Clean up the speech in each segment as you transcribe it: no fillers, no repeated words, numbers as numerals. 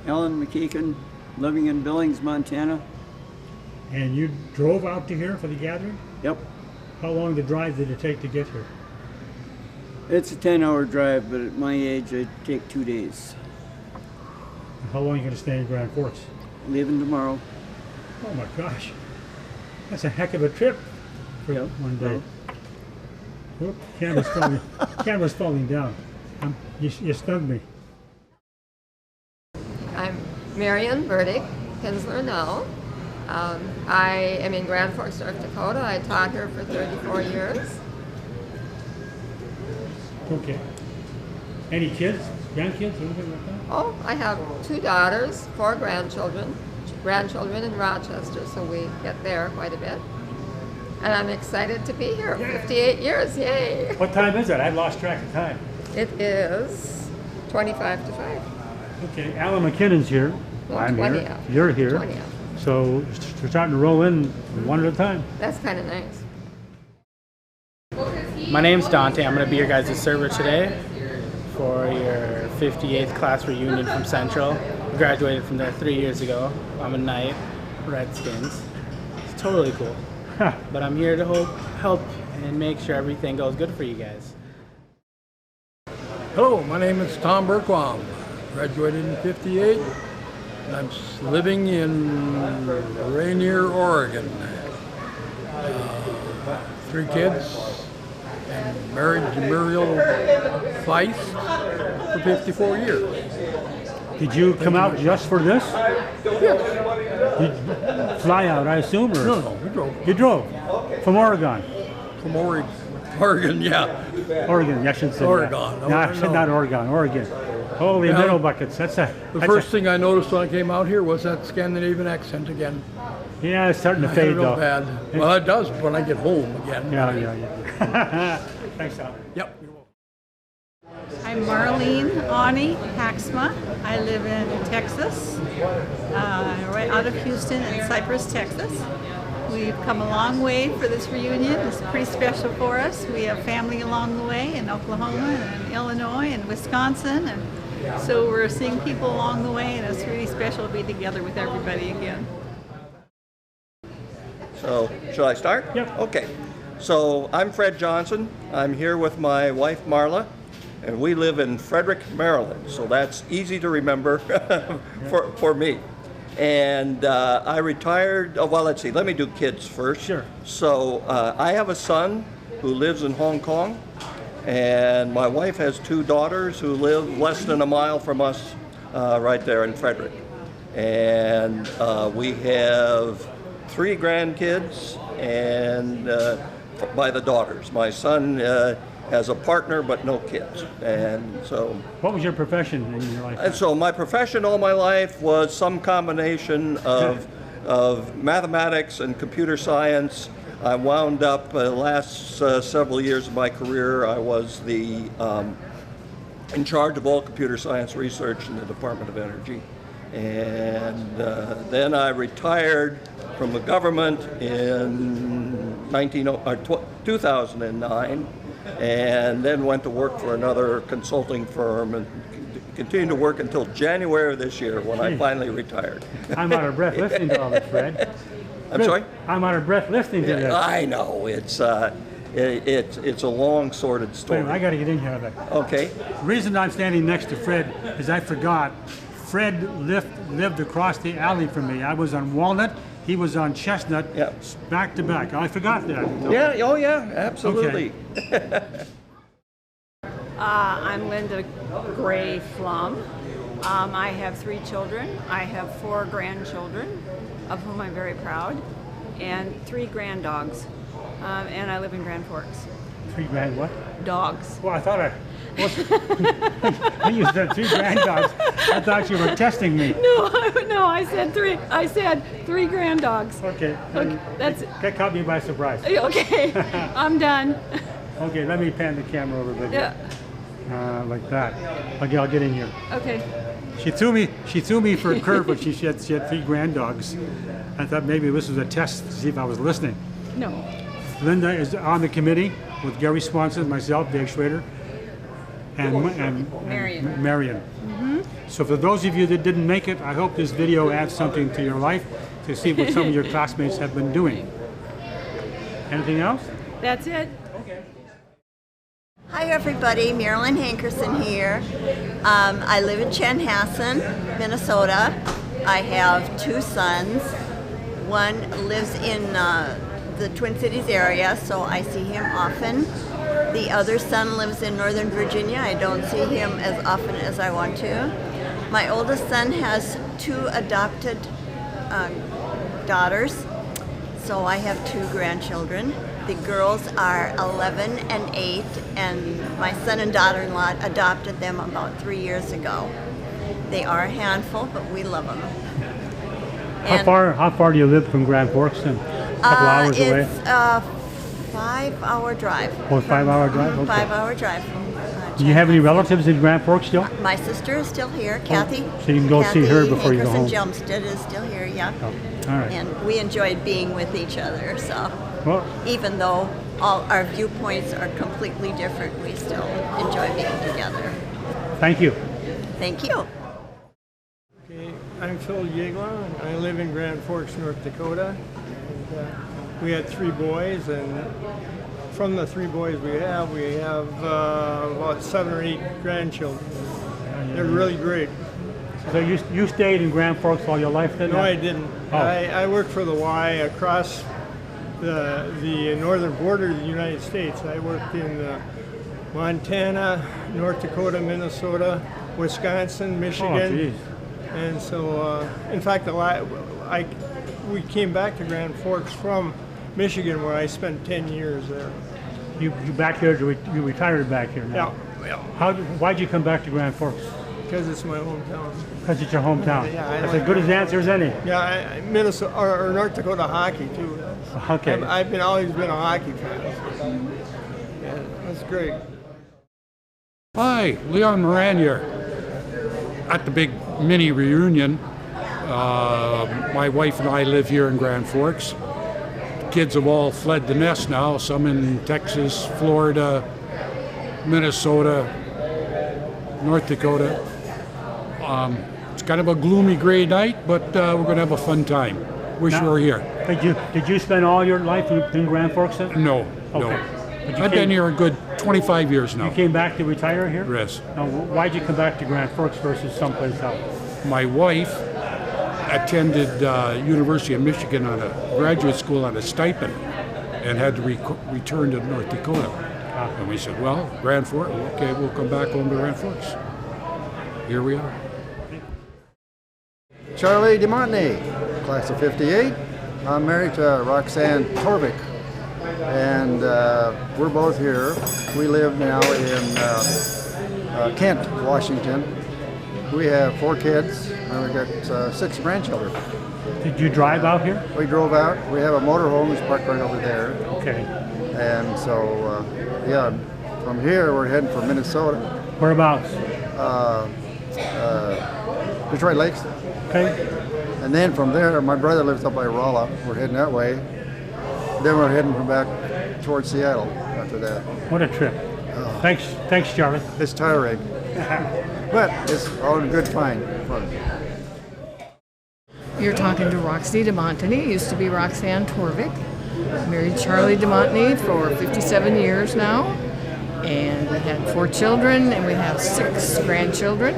Alan McKeegan, living in Billings, Montana. And you drove out to here for the gathering? Yep. How long the drive did it take to get here? It's a 10-hour drive, but at my age, it'd take 2 days. How long are you going to stay in Grand Forks? Leaving tomorrow. Oh my gosh. That's a heck of a trip for one day. Whoop, camera's falling down. You stunned me. I'm Marion Burdick, Kinsler now. I am in Grand Forks, North Dakota. I taught here for 34 years. Okay. Any kids? Grandkids? Anything like that? Oh, I have 2 daughters, 4 grandchildren in Rochester, so we get there quite a bit. And I'm excited to be here. 58 years, yay! What time is it? I lost track of time. It is 25 to 5. Okay, Alan McKinnon's here. Well, I'm 20 here. after. You're here. 20 after. So we're starting to roll in one at a time. That's kind of nice. My name's Dante. I'm going to be your guys' server today for your 58th class reunion from Central. I graduated from there 3 years ago. I'm a Knight, Redskins. It's totally cool. But I'm here to help and make sure everything goes good for you guys. Hello, my name is Tom Burquam. Graduated in '58, and I'm living in Rainier, Oregon. 3 kids, and married to Muriel Feist for 54 years. Did you come out just for this? Yes. Did fly out, I assume? Or? No, we drove. You drove? From Oregon? From Oregon, yeah. Oregon, I should say. Oregon. That. No, I said not Oregon, Oregon. Holy middle buckets, The first thing I noticed when I came out here was that Scandinavian accent again. Yeah, it's starting to fade real though. bad. Well, it does when I get home again. Yeah. Thanks, Al. Yep. I'm Marlene Ani Haxma. I live in Texas, right out of Houston and Cypress, Texas. We've come a long way for this reunion. It's pretty special for us. We have family along the way in Oklahoma and Illinois and Wisconsin, and so we're seeing people along the way, and it's really special to be together with everybody again. So, should I start? Yep. Okay. So, I'm Fred Johnson. I'm here with my wife, Marla, and we live in Frederick, Maryland. So that's easy to remember for me. And I retired, well, let's see, let me do kids first. Sure. So, I have a son who lives in Hong Kong, and my wife has 2 daughters who live less than a mile from us right there in Frederick. And we have 3 grandkids, and by the daughters. My son has a partner, but no kids. And so. What was your profession in your life? And so my profession all my life was some combination of mathematics and computer science. I wound up the last several years of my career, I was the in charge of all computer science research in the Department of Energy. And then I retired from the government in 2009, and then went to work for another consulting firm and continued to work until January of this year when I finally retired. I'm out of breath listening to all this, Fred. I'm sorry? I'm out of breath listening to this. I know, it's a long, sordid story. Wait, I got to get in here. Okay. The reason I'm standing next to Fred is I forgot. Fred lived across the alley from me. I was on Walnut, he was on Chestnut, back to back. I forgot that. Yeah, oh yeah, absolutely. Okay. I'm Linda Gray Flum. I have 3 children. I have 4 grandchildren, of whom I'm very proud, and 3 granddogs. And I live in Grand Forks. 3 grand what? Dogs. Well, I thought when you said 3 granddogs, I thought you were testing me. No, I said 3. I said 3 granddogs. Okay. That caught me by surprise. Okay, I'm done. Okay, let me pan the camera over a bit. Yeah. Like that. Okay, I'll get in here. Okay. She threw me for a curve when she had 3 granddogs. I thought maybe this was a test to see if I was listening. No. Linda is on the committee with Gary Swanson, myself, Dave Schrader, and Marion. Mm-hmm. So for those of you that didn't make it, I hope this video adds something to your life to see what some of your classmates have been doing. Anything else? That's it. Hi everybody, Marilyn Hankerson here. I live in Chanhassen, Minnesota. I have 2 sons. One lives in the Twin Cities area, so I see him often. The other son lives in Northern Virginia. I don't see him as often as I want to. My oldest son has 2 adopted daughters, so I have 2 grandchildren. The girls are 11 and 8, and my son and daughter-in-law adopted them about 3 years ago. They are a handful, but we love them. How far do you live from Grand Forks then? A couple hours away? It's a 5-hour drive. Oh, 5-hour drive? Okay. 5-hour drive from Do you have any relatives in Grand Forks still? My sister is still here, Kathy. So you can go see her before you go home. Jumstead is still here, yeah. Oh, all right. And we enjoyed being with each other, so Well, even though all our viewpoints are completely different, we still enjoy being together. thank you. Thank you. Okay, I'm Phil Yegla, and I live in Grand Forks, North Dakota. And, we had 3 boys, and from the 3 boys we have about 7 or 8 grandchildren. They're really great. So you stayed in Grand Forks all your life then? No, I didn't. Oh. I worked for the Y across the northern border of the United States. I worked in Montana, North Dakota, Minnesota, Wisconsin, Michigan. Oh, geez. And so, in fact, we came back to Grand Forks from Michigan, where I spent 10 years there. You back here, you retired back here now? Yeah, Why'd you come back to Grand Forks? because it's my hometown. Because it's your hometown. Yeah, I That's like as good as answer as any. Yeah, Minnesota or North Dakota hockey too. Okay. I've always been a hockey fan. Yeah, that's great. Hi, Leon Moran here. At the big mini reunion, my wife and I live here in Grand Forks. The kids have all fled the nest now, some in Texas, Florida, Minnesota, North Dakota. It's kind of a gloomy gray night, but we're going to have a fun time. Wish we were here. Did you spend all your life in Grand Forks then? No. But I've been here a good 25 years now. You came back to retire here? Yes. Now, why'd you come back to Grand Forks versus someplace else? My wife attended University of Michigan on a graduate school on a stipend and had to return to North Dakota. And we said, well, Grand Forks, okay, we'll come back home to Grand Forks. Here we are. Charlie DeMontney, class of 58. I'm married to Roxanne Torvik, and we're both here. We live now in Kent, Washington. We have 4 kids, and we've got 6 grandchildren. Did you drive out here? We drove out. We have a motorhome that's parked right over there. Okay. And so, yeah, from here we're heading for Minnesota. Whereabouts? Detroit Lakes. Okay. And then from there, my brother lives up by Rolla. We're heading that way. Then we're heading from back towards Seattle after that. What a trip. Thanks, Charlie. It's tiring, but it's all good fun. You're talking to Roxy DeMontany, used to be Roxanne Torvik. Married Charlie DeMontany for 57 years now. And we had 4 children, and we have 6 grandchildren.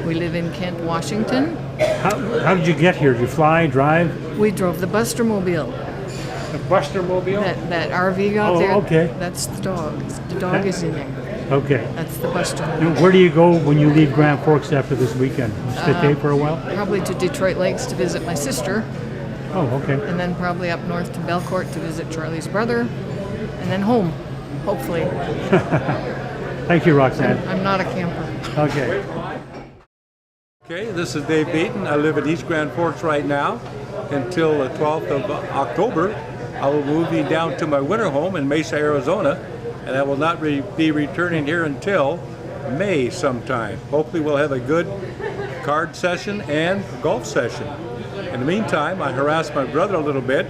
We live in Kent, Washington. How did you get here? Did you fly, drive? We drove the Bustermobile. The Bustermobile? That RV out there. Okay. That's the dog. The dog is in there. Okay. That's the Bustermobile. Now, where do you go when you leave Grand Forks after this weekend? You stay for a while? Probably to Detroit Lakes to visit my sister. Oh, okay. And then probably up north to Belcourt to visit Charlie's brother. And then home, hopefully. Thank you, Roxanne. I'm not a camper. Okay. Okay, this is Dave Beaton. I live in East Grand Forks right now. Until the 12th of October, I will be moving down to my winter home in Mesa, Arizona, and I will not be returning here until May sometime. Hopefully we'll have a good card session and golf session. In the meantime, I harassed my brother a little bit.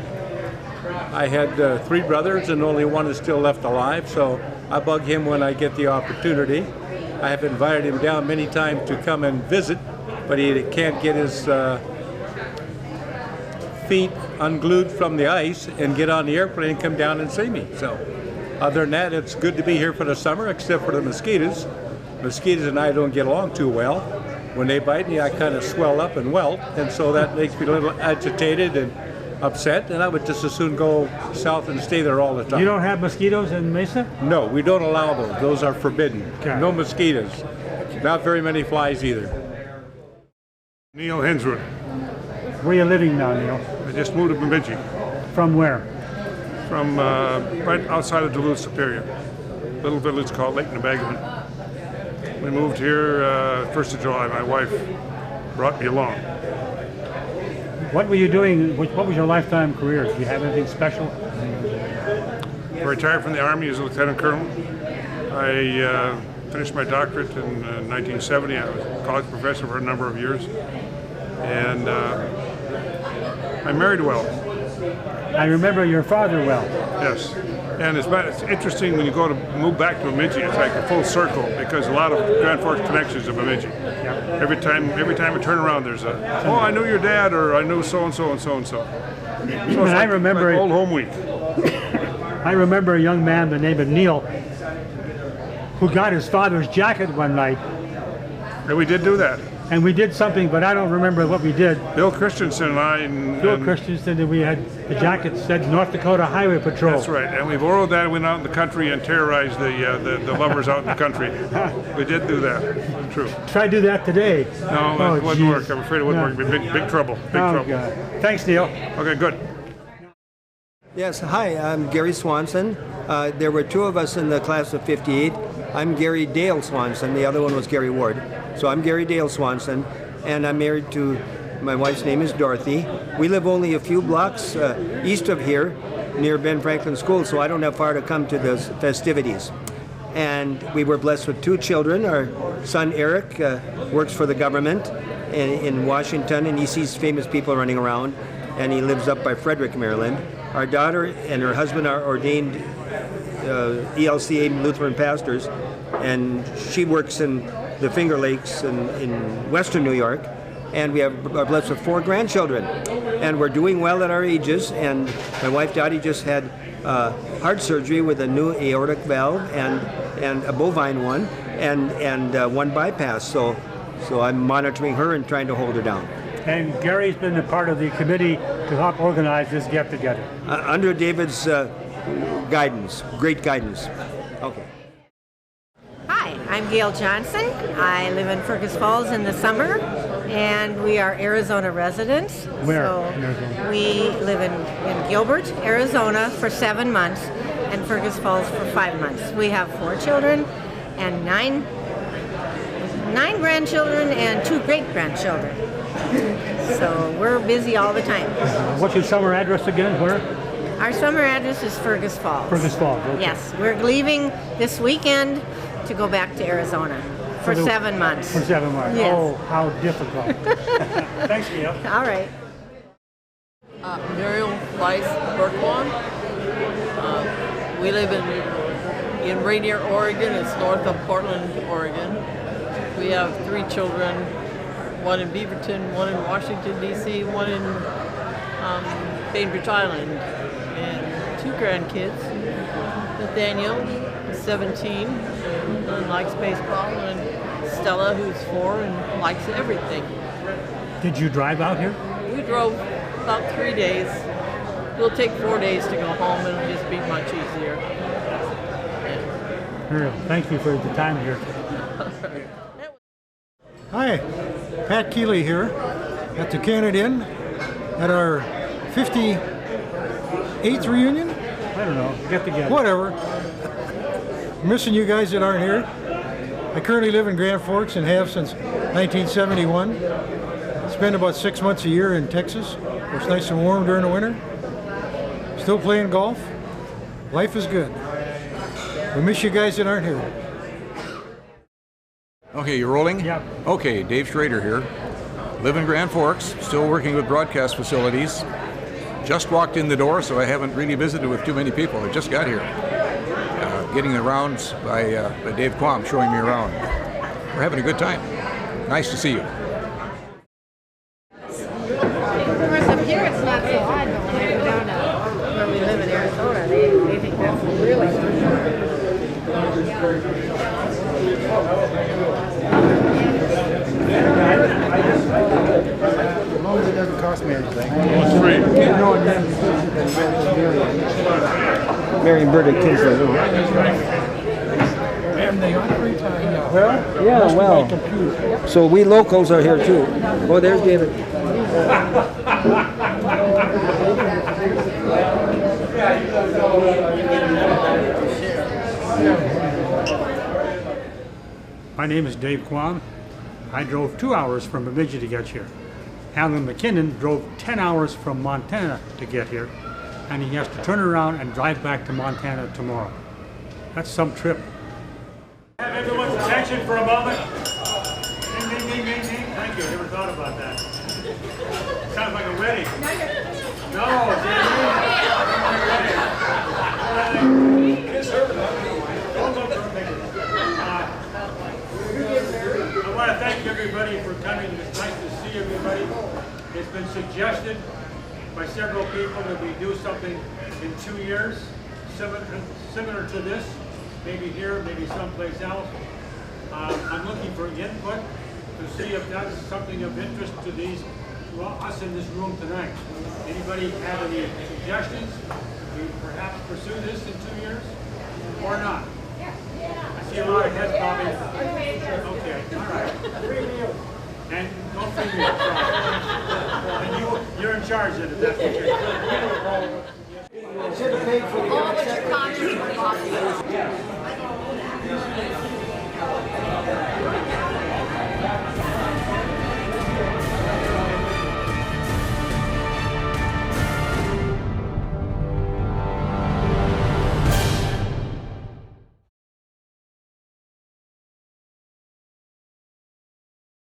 I had 3 brothers and only one is still left alive, so I bug him when I get the opportunity. I have invited him down many times to come and visit, but he can't get his feet unglued from the ice and get on the airplane and come down and see me. So other than that, it's good to be here for the summer, except for the mosquitoes. Mosquitoes and I don't get along too well. When they bite me, I kind of swell up and welt, and so that makes me a little agitated and upset, and I would just as soon go south and stay there all the time. You don't have mosquitoes in Mesa? No, we don't allow those. Those are forbidden. Okay. No mosquitoes. Not very many flies either. Neil Henswood. Where are you living now, Neil? I just moved to Bemidji. From where? From right outside of Duluth, Superior. Little village called Lake Nebagaman. We moved here 1st of July. My wife brought me along. What were you doing? What was your lifetime career? Did you have anything special? I retired from the Army as a lieutenant colonel. I finished my doctorate in 1970. I was a college professor for a number of years. And I married well. I remember your father well. Yes. And it's interesting when you go to move back to Bemidji, it's like a full circle because a lot of Grand Forks connections are Bemidji. Yeah. Every time I turn around, there's a, oh, I knew your dad, or I knew so-and-so and so-and-so. So it's I remember like old home week. I remember a young man by the name of Neil who got his father's jacket one night. And we did do that. And we did something, but I don't remember what we did. Bill Christensen and I... Christensen, and we had the jacket said North Dakota Highway Patrol. That's right, and we borrowed that and went out in the country and terrorized the lovers out in the country. We did do that, true. Try to do that today. No, it wouldn't work. I'm afraid it wouldn't work. It'd be big trouble, big trouble. God. Thanks, Neil. Okay, good. Yes, hi, I'm Gary Swanson. There were two of us in the class of 58. I'm Gary Dale Swanson, the other one was Gary Ward. So I'm Gary Dale Swanson, and I'm married to, my wife's name is Dorothy. We live only a few blocks east of here, near Ben Franklin School, so I don't have far to come to the festivities. And we were blessed with two children. Our son Eric works for the government in Washington, and he sees famous people running around, and he lives up by Frederick, Maryland. Our daughter and her husband are ordained ELCA Lutheran pastors, and she works in the Finger Lakes in western New York, and we are blessed with 4 grandchildren, and we're doing well at our ages. And my wife Dottie just had heart surgery with a new aortic valve and a bovine one, and one bypass. So I'm monitoring her and trying to hold her down. And Gary's been a part of the committee to help organize this get-together. Under David's guidance, great guidance. Okay. Hi, I'm Gail Johnson. I live in Fergus Falls in the summer, and we are Arizona residents. Where? So we live in Gilbert, Arizona for 7 months, and Fergus Falls for 5 months. We have 4 children and 9 grandchildren and 2 great-grandchildren. So we're busy all the time. What's your summer address again? Where? Our summer address is Fergus Falls. Fergus Falls, okay. Yes, we're leaving this weekend to go back to Arizona for 7 months. For 7 months. Yes. Oh, how difficult. Thanks, Gail. All right. Muriel Weiss Berkwong. We live in Rainier, Oregon. It's north of Portland, Oregon. We have 3 children, one in Beaverton, one in Washington, D.C., one in Bainbridge Island, and 2 grandkids. Nathaniel, who's 17, and likes baseball, and Stella, who's 4 and likes everything. Did you drive out here? We drove about 3 days. It'll take 4 days to go home, and it'll just be much easier. Thank you for the time here. Hi, Pat Keeley here at the Canadian at our 58th reunion? I don't know, get together. Whatever. Missing you guys that aren't here. I currently live in Grand Forks and have since 1971. Spend about 6 months a year in Texas. It's nice and warm during the winter. Still playing golf. Life is good. We miss you guys that aren't here. Okay, you rolling? Yep. Okay, Dave Schrader here. Live in Grand Forks, still working with broadcast facilities. Just walked in the door, so I haven't really visited with too many people. I just got here. Getting the rounds by Dave Quam, showing me around. We're having a good time. Nice to see you. Of course, up here it's not so odd, but when I go down to where we live in Arizona, they think that's really As long as it doesn't cost me anything. It's free. Mary and Berta Kinsley. Well, Yeah, well. So we locals are here too. Oh, there's David. My name is Dave Quam. I drove 2 hours from Bemidji to get here. Alan McKinnon drove 10 hours from Montana to get here, and he has to turn around and drive back to Montana tomorrow. That's some trip. Have everyone's attention for a moment. Ding, ding, ding, ding, ding. Thank you. I never thought about that. Sounds like a wedding. No, it's a I want to thank everybody for coming. It's nice to see everybody. It's been suggested by several people that we do something in 2 years, similar to this, maybe here, maybe someplace else. I'm looking for input to see if that's something of interest to us in this room tonight. Anybody have any suggestions? We perhaps pursue this in 2 years or not? I see a lot of heads bobbing. Okay, all right. And don't free me. And you're in charge then, if that's the case. All but your comments